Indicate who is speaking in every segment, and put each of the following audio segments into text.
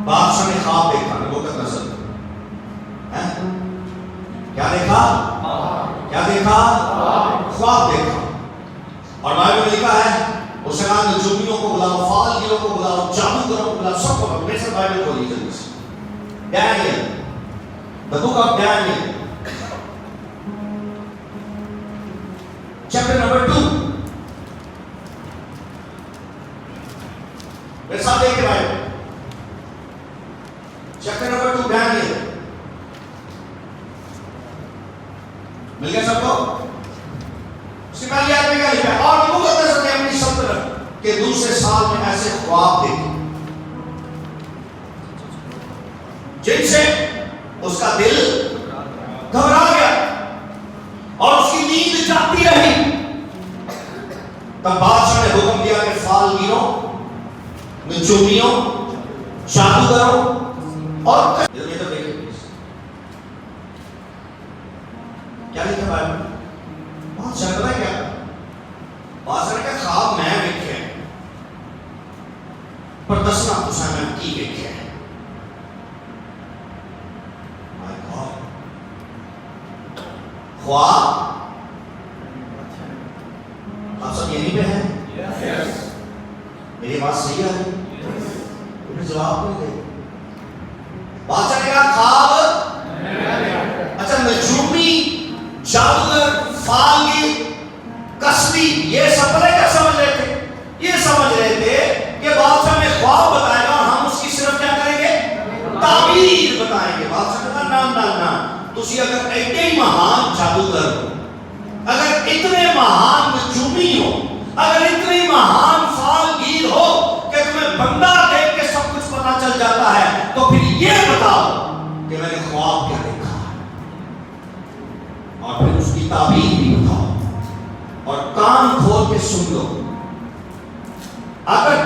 Speaker 1: بادشاہ نے خواب دیکھا، نبوکدنصر کیا دیکھا؟ کیا دیکھا؟ خواب دیکھا. اور بائبل میں لکھا ہے اس نے کہا نجومیوں کو بلاؤ، فالگیروں کو بلاؤ، جادوگروں کو بلاؤ، سب کو بلاؤ. میرے سے بائبل کھولیے جلدی سے. Daniel, the book of Daniel, chapter number 2. میرے ساتھ دیکھیں بائبل. Chapter number 2 Daniel. مل گیا سب کو؟ اس کی پہلی آیت میں کیا لکھا ہے؟ اور نبوکدنصر نے اپنی سلطنت کے دوسرے سال میں ایسے خواب دیکھے جن سے اس کا دل گھبرا گیا اور اس کی نیند جاتی رہی. تب بادشاہ نے حکم دیا کہ فالگیروں، نجومیوں، جادوگروں اور کیا لکھا بائبل میں؟ بہت شرط ہے کیا؟ بادشاہ نے کہا خواب میں دیکھے پر دسنا تسا میں کی دیکھے. خواب آپ سب یہیں پہ ہیں؟ میری بات صحیح ہے؟ پھر جواب نہیں دے. بادشاہ نے کہا خواب اچھا نجومی، جادوگر، فالگیر، کسبی یہ سب پتہ کیا سمجھ رہے تھے؟ یہ سمجھ رہے تھے کہ بادشاہ میں خواب بتائے گا اور ہم اس کی صرف کیا کریں گے؟ تعبیر بتائیں گے. بادشاہ نے کہا نا تسی اگر ایڈے مہان جادوگر ہو، اگر اتنے مہان نجومی ہو، اگر اتنے مہان فالگیر ہو کہ تمہیں بندہ دیکھ کے سب کچھ پتا چل جاتا ہے، تو پھر یہ بتاؤ کہ میں نے خواب کیا دیکھا اور پھر اس کی تعبیر بھی بتاؤ اور کان کھول کے سن لو. اگر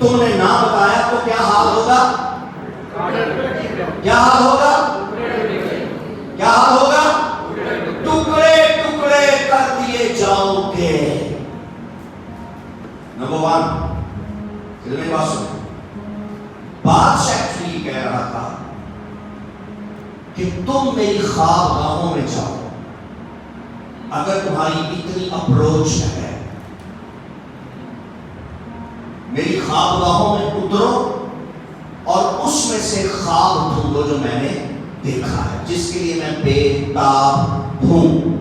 Speaker 1: تم نے نہ بتایا تو کیا حال ہوگا؟ کیا حال ہوگا؟ کیا حال ہوگا؟ ٹکڑے ٹکڑے کر دیے جاؤ گے. نمبر 1 میری بات سنو. بادشاہ ایکچولی کہہ رہا تھا کہ تم میری خواب گاہوں میں جاؤ. اگر تمہاری اتنی اپروچ ہے میری خواب گاہوں میں اترو اور اس میں سے خواب ڈھونڈو جو میں نے دیکھا ہے، جس کے لیے میں بے تاب ہوں.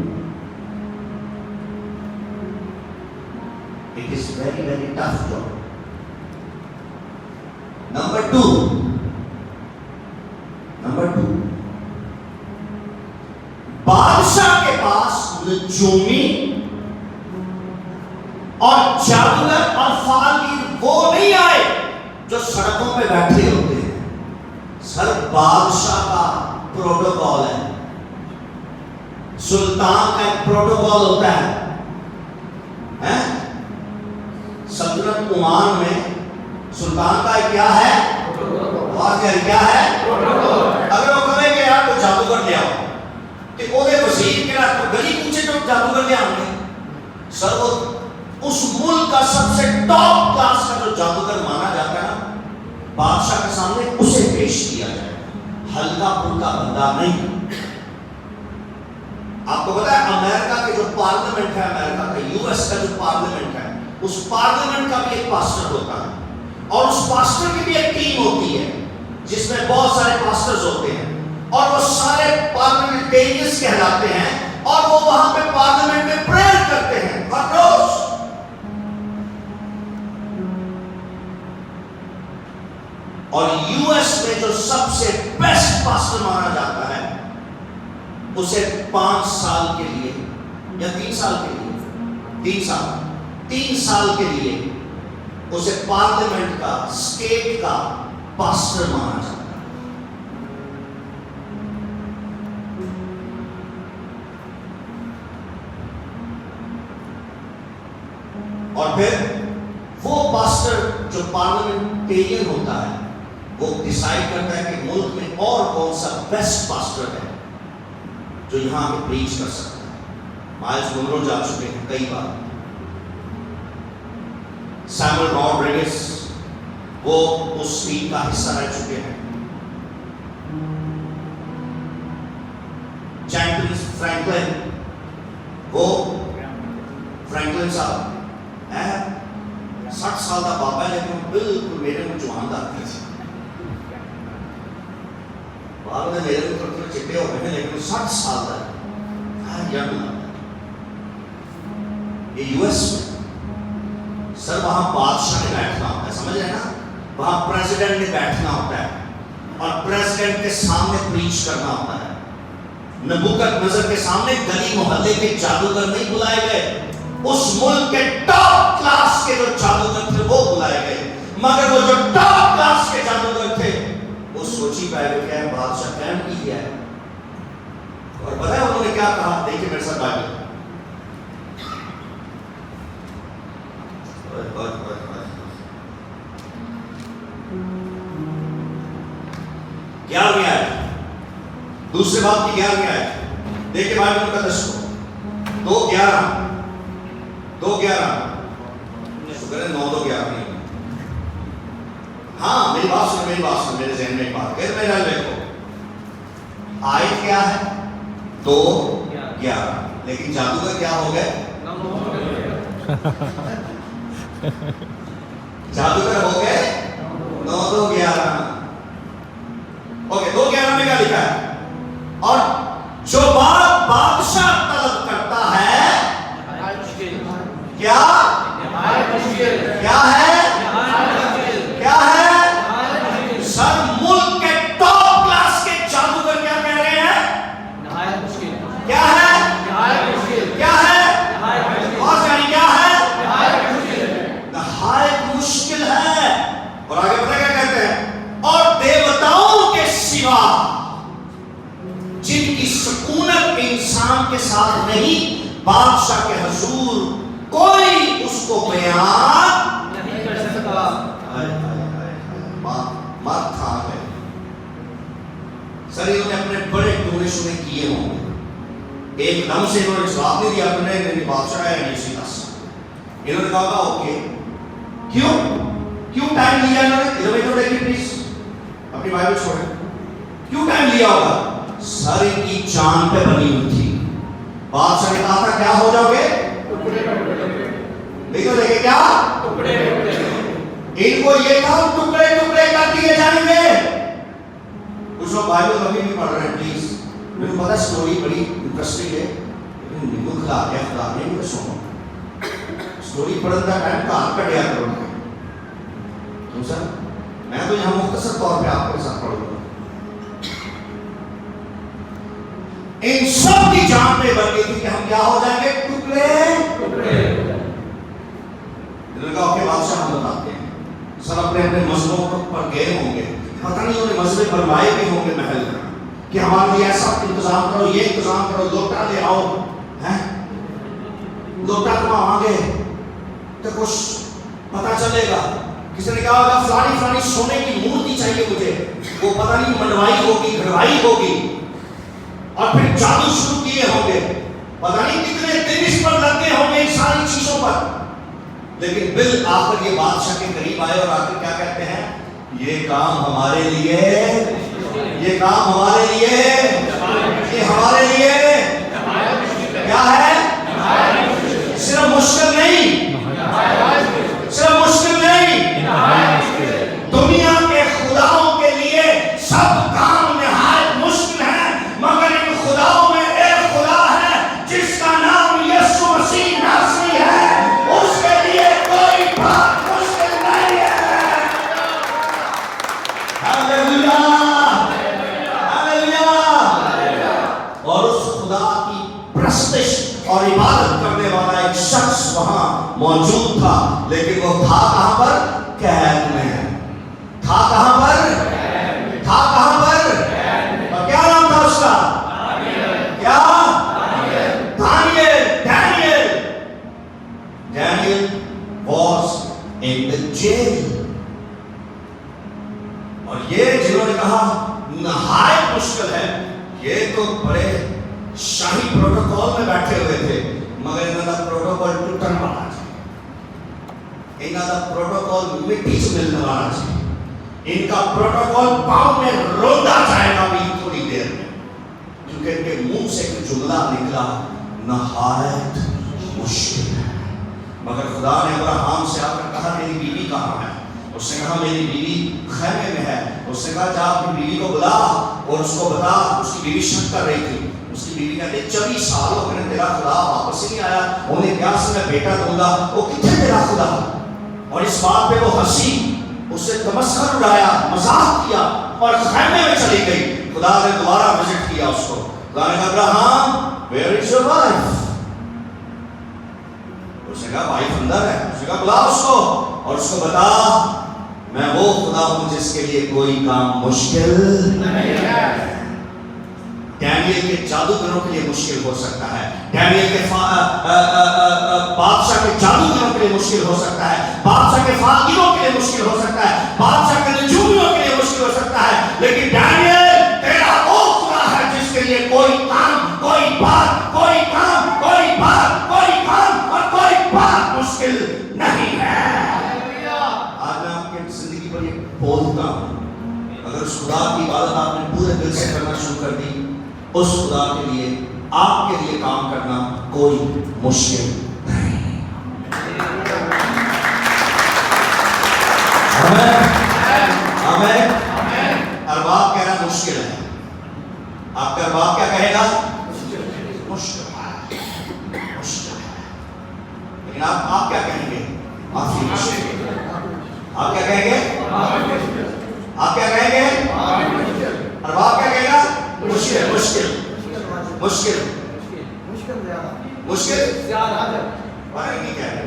Speaker 1: It is very very tough job. Number 2 بادشاہ کے پاس نجومی اور جادوگر اور فالگیر وہ نہیں آئے جو سڑکوں پہ بیٹھے ہوتے ہیں. سر بادشاہ کا پروٹوکول ہے، سلطان کا ایک پروٹوکول ہوتا ہے. سلطنت عمان میں سلطان کا کیا ہے؟ کیا ہے؟ اگر وہ کہے کہ یار کوئی جادوگر لے آؤ تو وہ وزیر کے گلی پوچھے جو جادوگر لے آؤں گے. سر وہ اس ملک کا سب سے ٹاپ کلاس کا جو جادوگر مانا جاتا ہے نا، بادشاہ کے سامنے اسے پیش کیا جائے، ہلکا پھلکا بندہ نہیں. آپ کو پتا ہے امریکہ کے جو پارلیمنٹ ہے، امریکہ کا US کا جو پارلیمنٹ ہے، اس پارلیمنٹ کا بھی ایک پاسٹر ہوتا ہے اور اس پاسٹر کی بھی ایک ٹیم ہوتی ہے جس میں بہت سارے پاسٹرز ہوتے ہیں اور وہ سارے پارلیمنٹیرینز کہلاتے ہیں اور وہ وہاں پہ پارلیمنٹ میں پریئر کرتے ہیں ہر روز. اور US میں جو سب سے بیسٹ پاسٹر مانا جاتا ہے اسے 5 سال کے لیے یا 3 سال کے لیے 3 سال کے لیے اسے پارلیمنٹ کا اسٹیٹ کا پاسٹر مانا جاتا ہے. اور پھر وہ پاسٹر جو پارلیمنٹیرین ہوتا ہے وہ ڈیسائیڈ کرتا ہے کہ ملک میں اور کون سا بیسٹ پاسٹر ہے جو یہاں پہ پریچ کر سکتا ہے. مائلز منرو جا چکے ہیں کئی بار، سیموئل راڈریگز وہ اس ٹیم کا حصہ رہ چکے ہیں. چیمپئنز فرینکلن، وہ فرینکلن صاحب 60 سال کا بابا ہے لیکن بالکل میرے میں جوان لگتے تھے. بعد میں میرے میں تھوڑے چٹے ہو گئے ہیں لیکن 60 سال کا ہے. ینگ لگتا ہے. یہ یو ایس میں سر وہاں بادشاہ نے بیٹھنا ہوتا ہے، سمجھ رہے نا؟ وہاں پریزیڈنٹ نے بیٹھنا ہوتا ہے اور پریزیڈنٹ کے سامنے پریچ کرنا ہوتا ہے. نبوکدنضر کے سامنے گلی محلے کے جادوگر نہیں بلائے گئے، اس ملک کے ٹاپ کلاس کے جو جادوگر تھے وہ بلائے گئے. مگر وہ جو ٹاپ کلاس کے جادوگر تھے وہ سوچی پائے گئے کہ بادشاہ قائم کی کیا ہے. اور پتہ ہے انہوں نے کیا کہا؟ دیکھیں میرے ساتھ بائبل. گیارہویں آیت، دوسرے باب کی 11ویں آیت دیکھیں بائبل مقدس کو. 2:11 شکر ہے 9:11 نہیں. ہاں میری بات سن، میرے ذہن میں ایک بات غیر میرا دیکھو آیت کیا ہے 2:11 لیکن جادوگر کیا ہو گئے؟ جادوگر ہو گئے 9:11. اوکے 2:11 میں کیا لکھا ہے؟ اور جو بات بادشاہ طلب کرتا ہے کیا ہے؟ سر ملک کے ٹاپ کلاس کے جادوگر کیا کہہ رہے ہیں؟ کیا ہے؟ اور یعنی کیا ہے؟ نہایت مشکل ہے. اور آگے پتہ کیا کہتے ہیں؟ اور دیوتاؤں کے سوا جن کی سکونت انسان کے ساتھ نہیں، بادشاہ کے حضور کوئی اس کو بیان نہیں کر سکتا. بات تھا ہے سر انہوں نے اپنے بڑے ٹونے شونے کیے ہوں گے. ایک دم سے انہوں نے جواب نہیں دیا اپنے میری بادشاہ ہے نہیں سی دس. انہوں نے کہا اوکے کیوں ٹائم لیا انہوں نے؟ ادھر بیٹھو دیکھیے پلیز، اپنی بائبل چھوڑیں. کیوں ٹائم لیا ہوگا؟ سر ان کی جان پہ بنی ہوئی تھی. بادشاہ نے کہا تھا کیا ہو جاؤ گے؟ دیکھو دیکھیں کیا ان کو یہ تھا ٹکڑے ٹکڑے کر دیے جائیں گے. کچھ لوگ بائبل کبھی بھی پڑھ رہے ہیں پلیز. مجھے پتا سٹوری بڑی انٹرسٹنگ ہے لیکن نگو کھلا کے خدا نے مجھے سنو سٹوری پڑھنے کا ٹائم کہاں کٹیا کرو گے کیوں سر؟ میں تو یہاں مختصر طور پہ آپ کے ساتھ پڑھوں گا. ان سب کی جان پہ بن گئی تھی کہ ہم کیا ہو جائیں گے؟ ٹکڑے. کے بادشاہ ہم بتاتے ہیں سر اپنے مذہبوں پر گئے ہوں گے، پتہ نہیں انہوں نے مذہب بنوائے بھی ہوں گے محل کہ ہمارے لیے ایسا انتظام کرو، یہ انتظام کرو، لوٹا لے آؤ. لوٹا کماؤں گے تو کچھ پتہ چلے گا. کسی نے کہا ہوگا فلانی سونے کی مورتی چاہیے مجھے، وہ پتہ نہیں منڈوائی ہوگی گھڑوائی ہوگی اور پھر جادو شروع کیے ہوں گے. پتہ نہیں کتنے دن اس پر لگے ہوں گے ان ساری چیزوں پر. لیکن بالآخر یہ بادشاہ کے قریب آئے اور آخر کیا کہتے ہیں؟ یہ کام ہمارے لیے، یہ کام ہمارے لیے، یہ ہمارے لیے کیا ہے؟ صرف مشکل نہیں، صرف مشکل نہیں، دنیا کے خداؤں کے لیے سب کام نہایت مشکل ہے، مگر ان خداؤں میں ایک خدا ہے جس کا نام یسوع مسیح ناصری ہے، اس کے لیے کوئی بات مشکل نہیں ہے. Hallelujah hallelujah. اور اس خدا کی پرستش اور عبادت کرنے والا ایک شخص وہاں موجود تھا، لیکن وہ تھا کہاں پر؟ قید میں. تھا کہاں پر؟ تھا کہاں پر؟ اور کیا نام تھا اس کا؟ کیا؟ Daniel was in the jail. اور یہ جنہوں نے کہا نہایت مشکل ہے، یہ تو بڑے شاہی پروٹوکول میں بیٹھے ہوئے تھے، مگر انہوں نے پروٹوکول ٹوٹن والا ہے، انہوں نے پروٹوکول مٹی سے ملنے والا ہے. ان کا پروٹوکول پاؤں میں روندا جائے گا بھی تھوڑی دیر میں، کیونکہ ان کے منہ سے ایک جملہ نکلا نہایت مشکل ہے۔ مگر خدا نے ابراہیم سے آ کر کہا میری بیوی کہاں ہے؟ اس نے کہا میری بیوی خیمے میں ہے۔ اس نے کہا جا اپنی بیوی کو بلا اور اس کو بتا۔ اس کی بیوی شک کر رہی تھی۔ اس کی بیوی کہتے 24 سال ہو گئے تیرا خدا واپس ہی نہیں آیا، انہیں کیا سے میں بیٹا دوں گا، وہ کتنے تیرا خدا؟ اور اس بات پہ وہ ہنسی، اس سے تمسخر اڑایا، مذاق کیا اور خیمے میں چلی گئی۔ خدا نے دوبارہ وزٹ کیا اس کو، خدا نے کہا ابراہیم ویئر از یور وائف؟ اس نے کہا وائف اندر ہے۔ اس نے کہا بلا اس کو اور اس کو بتا میں وہ خدا ہوں جس کے لیے کوئی کام مشکل نہیں ہے۔ ڈینیل کے جادوگروں کے لیے مشکل ہو سکتا ہے، ڈینیل کے بادشاہ کے جادوگروں کے لیے مشکل ہو سکتا ہے، بادشاہ کے فاقیوں کے لیے مشکل ہو سکتا ہے، بادشاہ کے نجومیوں کے لیے مشکل ہو سکتا ہے، لیکن ڈینیل تیرا وہ خدا ہے جس کے لیے کوئی کام، کوئی بات، کوئی کام، کوئی بات، کوئی کام اور کوئی بات مشکل نہیں ہے۔ آج میں آپ کی زندگی پر یہ بولتا ہوں، اگر اس خدا کی عبادت آپ نے پورے دل سے کرنا شروع کر دی، اس خدا کے لیے آپ کے لیے کام کرنا کوئی مشکل نہیں۔ آمین۔ ارباب کہہ رہا مشکل ہے، آپ کا ارباب کیا کہے گا؟ مشکل ہے، مشکل ہے۔ لیکن آپ کیا کہیں گے؟ معافی مشکل۔ آپ کیا کہیں گے؟ آپ کیا کہیں گے؟ ارباب کیا کہے گا؟ مشکل، مشکل، مشکل، مشکل زیادہ، اور نہیں کہہ رہے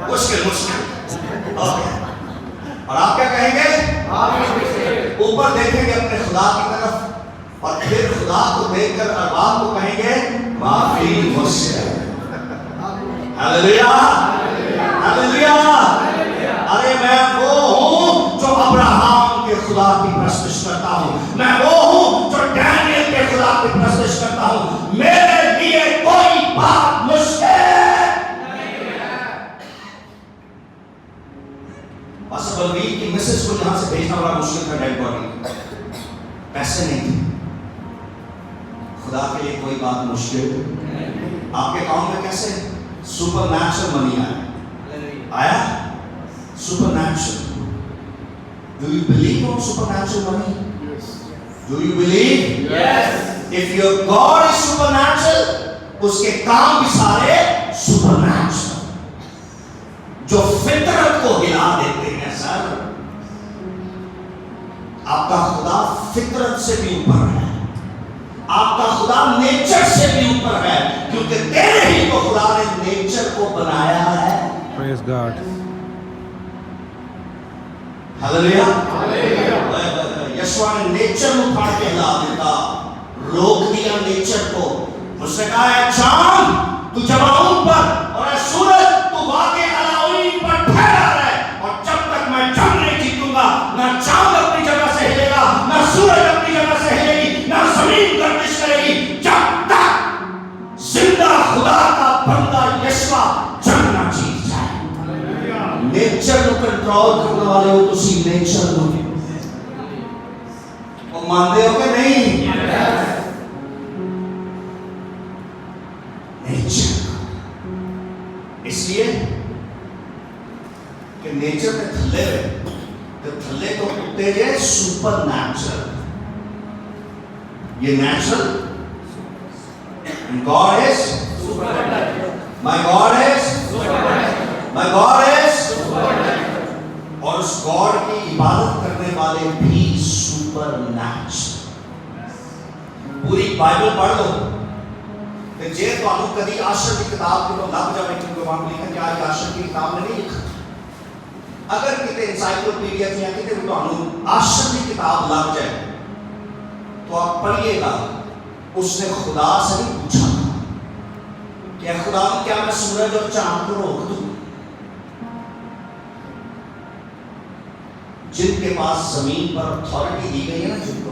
Speaker 1: مشکل، مشکل، اور آپ کیا کہیں گے؟ اوپر دیکھیں گے اپنے خدا کی طرف اور پھر خدا کو دیکھ کر ارباب کو کہیں گے معافی مشکل۔ ہاللیلویا، ہاللیلویا۔ ارے میں وہ ہوں جو ابراہیم کے خدا کی پرستش کرتا ہوں، میں وہ ہوں جو ڈینیل کے خدا کی پرستش کرتا ہوں، میرے لیے کوئی بات مشکل نہیں ہے۔ بس بلویر کی مسز کو یہاں سے بھیجنا بڑا مشکل تھا، ڈیڈ باڈی، پیسے نہیں تھے۔ خدا کے لیے کوئی بات مشکل نہیں۔ آپ کے اکاؤنٹ میں کیسے سپر نیچرل منی آیا؟ Super natural. Do you believe on supernatural money? Yes. Do you believe? Yes. If your God is supernatural, اس کے کام بھی سارے supernatural، جو فطرت کو ہلا دیتے ہیں۔ سر آپ کا خدا فطرت سے بھی اوپر ہے، آپ کا خدا نیچر سے بھی اوپر ہے، کیونکہ تیرے ہی تو خدا نے نیچر کو بنایا ہے۔
Speaker 2: Praise God.
Speaker 1: ہاللیلویا۔ یشوع نے نیچر کو پھاڑ کے ہلا دیتا، روک دیا نیچر کو۔ اس نے کہا اے چاند تو جماؤں پر اور اے سورج تو واقع علاوین پر ٹھہرا رہے، اور جب تک میں جنگ نہیں جیتوں گا نہ چاند اپنی جگہ سے ہلے گا، نہ سورج اپنی جگہ سے ہلے گی، نہ زمین گردش کرے گی، جب تک زندہ خدا کا بندہ یشوع جنگ نہ جیت جائے۔ نیچر کو کنٹرول کرنے والے ہو تسی نیچر کو، وہ مانتے ہو کہ نہیں؟ نیچر اس لیے کہ نیچر کے تھلے رہے تو تھلے کو کتے گئے سپر نیچرل، یہ natural, God is my God is my God is اور اس گاڈ کی عبادت کرنے والے بھی سپر نیچرل۔ پوری بائبل پڑھ لو کہ جے تو انو کدی آشر کی کتاب کو لگ جائے، کیونکہ وہاں لکھا کہ آج آشر کی کتاب میں نہیں لکھا۔ اگر کتے انسائکلوپیڈیا یا کتے تو انو آشر کی کتاب لگ جائے تو آپ پڑھیے گا، اس نے خدا سے نہیں پوچھا تھا کہ خدا کیا میں سورج اور چاند کو روک دوں؟ جن کے پاس زمین پر اتھارٹی دی گئی ہے نا، جن کو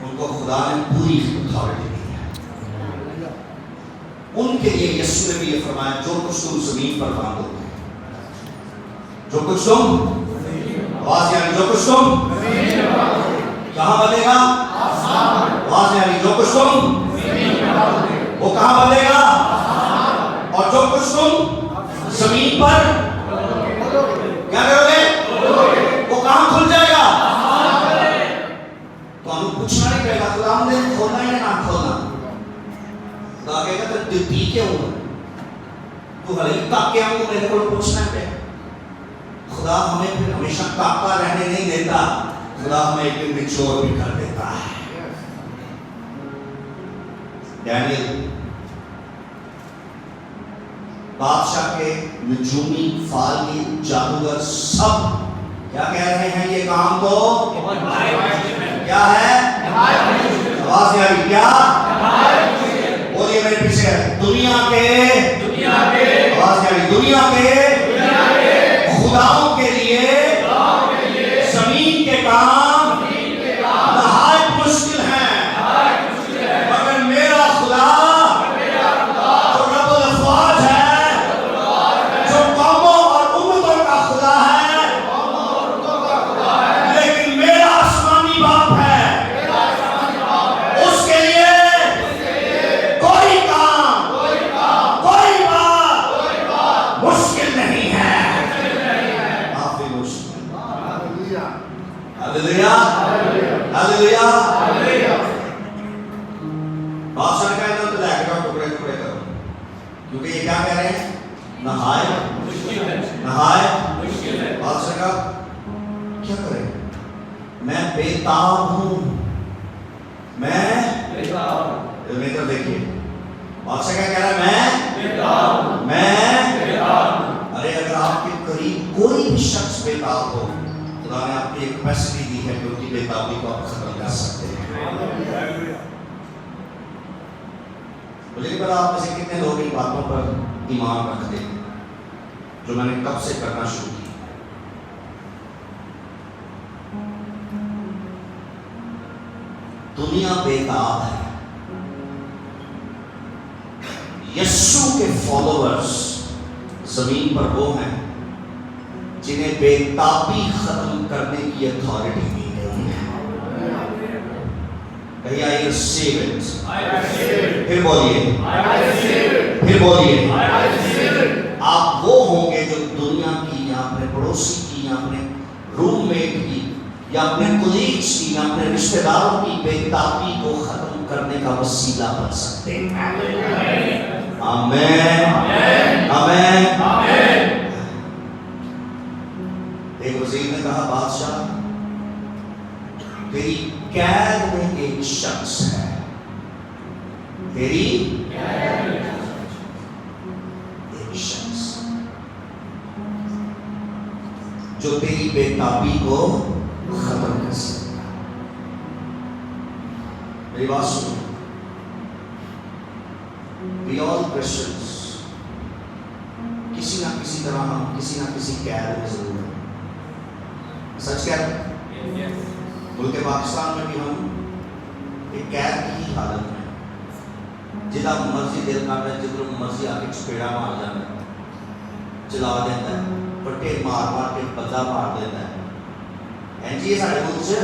Speaker 1: ان کو خدا نے پوری اتھارٹی دی ہے، ان کے لیے یسوع نے بھی یہ فرمایا جو کچھ تم زمین پر باندھو گے، جو کچھ تم آواز یعنی جو کچھ تم کہاں بندھے گا، آواز یعنی جو کچھ تم وہ کہاں بندھے گا، اور جو کچھ تم زمین پر کیا کرو گے وہ کہاں کھل جائے گا۔ تو ہمیں پوچھنا نہیں پڑے گا خدا ہم نے کھولنا یا نہ کھولنا، خدا کہے گا تو ٹھیک ہے ہوں تو بھلے کاکے ہوں میرے کو پوچھنا پڑے گا۔ خدا ہمیں پھر ہمیشہ کاکا رہنے نہیں دیتا، خدا ہمیں ایک دن میچور بھی کر دیتا ہے۔ ڈینیل بادشاہ کے نجومی فالگی جادوگر سب کیا کہہ رہے ہیں یہ کام تو کیا ہے، آواز نہیں آ رہی کیا، بولیے میرے پیچھے دنیا کے آواز نہیں آ رہی دنیا کے خداؤں کے لیے زمین کے کام نہایت مشکل ہیں، مگر میرا خدا جو رب الافواج ہے، جو قوموں اور امتوں کا خدا ہے، لیکن میرا آسمانی باپ ہے، اس کے لیے کوئی کام کوئی بات مشکل نہیں ہے۔ کافی مشکل، ہاللیلویا ہاللیلویا۔ بادشاہ نے کہا تو لے کے جاؤ ٹکڑے ٹکڑے کرو، کیونکہ یہ کیا کہہ رہے ہیں نہایت مشکل ہے۔ بادشاہ نے کہا کیا کریں، میں بے تاب ہوں، میں طرف دیکھیے بادشاہ کیا کہہ رہا ہے میں ارے اگر آپ کے قریب کوئی بھی شخص بے تاب ہو، خدا نے آپ کی ایک کیپیسٹی دی ہے کہ ان کی بے تابی کو آپ ختم کر سکتے ہیں۔ مجھے نہیں پتا آپ میں سے کتنے لوگ ان باتوں پر ایمان رکھتے ہیں جو میں نے کب سے کرنا شروع کی۔ دنیا بے تاب ہے، یسوع کے فالوورز زمین پر وہ ہیں جنہیں بے تابی ختم کرنے کی اتھارٹی دی گئی ہے۔ کہیں I receive it، پھر بولیے آپ وہ ہوں گے جو دنیا کی یا اپنے پڑوسی کی یا اپنے روم میٹ کی یا اپنے کولیگز کی یا اپنے رشتہ داروں کی بے تابی کو ختم کرنے کا وسیلہ بن سکتے ہیں۔ آمین آمین۔ ایک وزیر نے کہا بادشاہ تیری قید میں ایک شخص ہے، تیری ایک شخص جو تیری بے تابی کو ختم کر سکتا ہے۔ میری بات سنو، we all Christians کسی نہ کسی طرح ہم کسی نہ کسی قید میں ضرور ہیں۔ سچ کہہ رہے ہیں، ملک پاکستان میں بھی ہم ایک قید کی حالت میں، جدھا مرضی دل کرتا ہے جدھر مرضی آ کے چپیڑا مار جاتا ہے، چلا دیتا ہے، پٹے مار مار کے بدلا مار دیتا ہے۔ جی یہ سارے ملک سے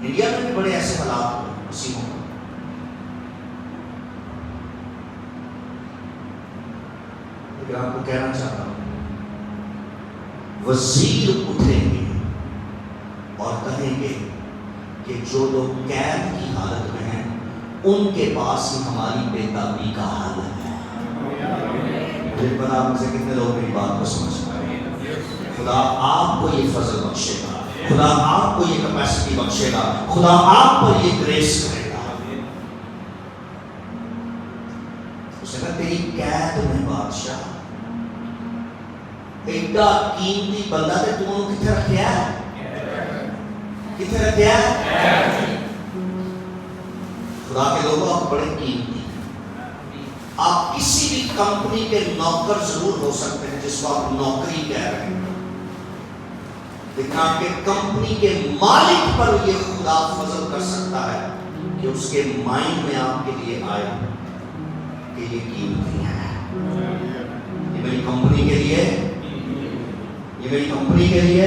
Speaker 1: انڈیا میں بھی بڑے ایسے حالات ہوئے اسی موقع۔ لیکن آپ کو کہنا چاہتا ہوں وزیر اٹھیں گے اور کہیں گے کہ جو لوگ قید کی حالت میں ہیں ان کے پاس ہی ہماری بے تابی کا حل ہے۔ مجھے پتا آپ میں سے کتنے لوگ میری بات کو سمجھ پائے۔ خدا آپ کو یہ فضل بخشے گا، خدا آپ کو یہ کیپیسٹی بخشے گا، خدا آپ پر یہ گریس کرے گا۔ اس نے کہا تیری قید میں بادشاہ ایڈا قیمتی بندہ تے تو انہوں کتنے رکھیا ہے، کتنے رکھیا ہے؟ خدا کے لوگوں آپ بڑے قیمتی، آپ کسی بھی کمپنی کے نوکر ضرور ہو سکتے ہیں جس کو آپ نوکری کہہ رہے ہیں، لیکن آپ کے کمپنی کے مالک پر یہ خدا فضل کر سکتا ہے کہ اس کے مائنڈ میں آپ کے لیے آئے کہ کے لیے قیمتی ہے. یہ میری کمپنی کے لیے, یہ میری کمپنی کے لیے